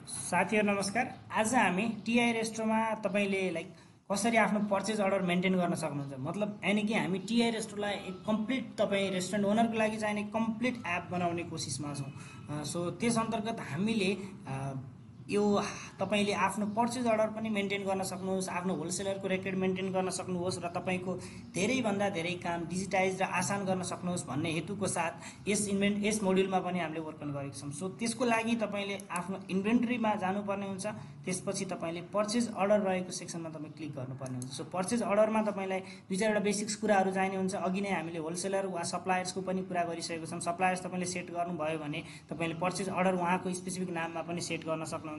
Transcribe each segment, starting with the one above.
साथीहरु नमस्कार। आज हामी टीआई रेस्टोमा तपाईले कसरी आफ्नो पर्चेज अर्डर मेन्टेन गर्न सक्नुहुन्छ। मतलब यानी कि हामी टीआई रेस्टोलाई एक कम्प्लिट तपाई रेस्टुरेन्ट ओनरको लागि चाहिने कम्प्लिट एप बनाउने कोसिसमा छौं। सो त्यस अन्तर्गत हामीले यो तपाईले आफ्नो पर्चेज अर्डर पनि मेन्टेन गर्न सक्नुहोस्, आफ्नो होलसेलरको रेकर्ड मेन्टेन गर्न सक्नुहोस् र तपाईको धेरै भन्दा धेरै काम डिजिटाइज र आसान गर्न सक्नुहोस् भन्ने हेतुको साथ यस मोड्युलमा पनि हामीले वर्क अन गरेका छौं। सो त्यसको लागि तपाईले आफ्नो इन्भेन्टरीमा जानुपर्ने हुन्छ। त्यसपछि तपाईले पर्चेज अर्डर रहेको सेक्सनमा तपाई क्लिक गर्नुपर्ने हुन्छ। सो पर्चेज अर्डरमा तपाईलाई दुई चारवटा बेसिक्स कुराहरु चाहिने हुन्छ। अघि नै हामीले होलसेलर वा सप्लायर्सको पनि कुरा गरिसकेको छौं। सप्लायर्स तपाईले सेट गर्नुभयो भने तपाईले पर्चेज अर्डर उहाँको स्पेसिफिक नाममा पनि सेट गर्न सक्नुहुन्छ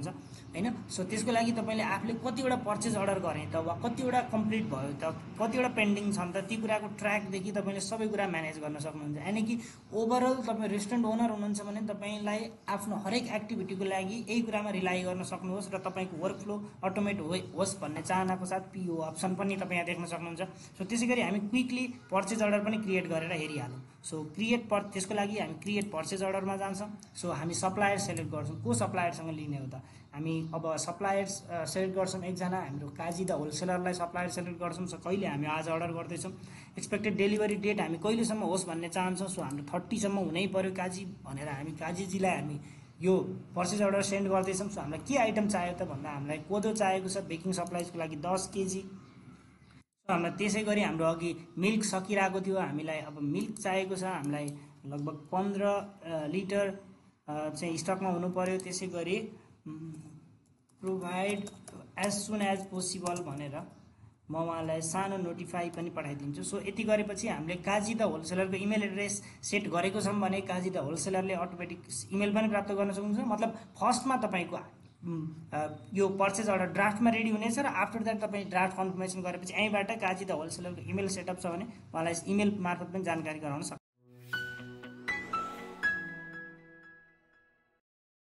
हैन। सो त्यसको लागि तपाईले आफूले कतिवटा पर्चेज अर्डर गरे त वा कतिवटा कम्प्लिट भयो त कतिवटा पेन्डिङ छन् त ती कुराको ट्र्याक देखि तपाईले सबै कुरा म्यानेज गर्न सक्नुहुन्छ। यानी कि ओभरअल तपाई रेस्टुरेन्ट ओनर हुनुहुन्छ भने तपाईलाई आफ्नो हरेक एक्टिभिटीको लागि यही कुरामा रिलाइ गर्न सक्नुहोस् र तपाईको वर्क फ्लो अटोमेट होस् भन्ने चाहनाको साथ पीओ अप्सन पनि तपाई यहाँ देख्न सक्नुहुन्छ। सो त्यसैगरी हामी क्विकली पर्चेज अर्डर पनि क्रिएट गरेर हेरिहालौं। सो त्यसको लागि हामी क्रिएट पर्चेज अर्डरमा जान्छौं। सो हामी सप्लायर सेलेक्ट गर्छौं, को सप्लायरसँग लिने हो त। हामी अब सप्लायर्स सेलेक्ट गर्छौं। एकजना हाम्रो काजी द होलसेलरलाई सप्लायर सेलेक्ट गर्छौं। सो कहिले हामी आज अर्डर गर्दै छौं, एक्सपेक्टेड डेलिभरी डेट हामी कहिलेसम्म होस् भन्ने चाहन्छौं। सो हाम्रो 30 सम्म हुनै पर्यो काजी भनेर हामी काजीजीलाई हामी यो पर्चेज अर्डर सेन्ड गर्दै छौं। सो हामीलाई के आइटम चाहियो त भन्दा हामीलाई कोदो चाहिएको छ बेकिङ सप्लाइजको लागि 10 केजी। सो हामीलाई त्यसैगरी हाम्रो अघि मिल्क सकिरहेको थियो, हामीलाई अब मिल्क चाहिएको छ। हामीलाई लगभग 15 लिटर चाहिँ स्टकमा हुनु पर्यो। त्यसैगरी provide as soon as possible भनेर म उहाँलाई सानो नोटिफाई पनि पठाइदिन्छु। सो यति गरेपछि हामीले काजी द होलसेलरको इमेल एड्रेस सेट गरेको छौं भने काजी द होलसेलरले अटोमेटिक इमेल पनि प्राप्त गर्न सक्नुहुन्छ। मतलब फर्स्टमा तपाईको यो पर्चेज अर्डर ड्राफ्टमा रेडी हुनेछ र आफ्टर दैट तपाई ड्राफ्ट कन्फर्मेसन गरेपछि यहीबाट काजी द होलसेलरको इमेल सेटअप छ भने उहाँलाई इमेल मार्फत पनि जानकारी गराउन सक्नुहुन्छ।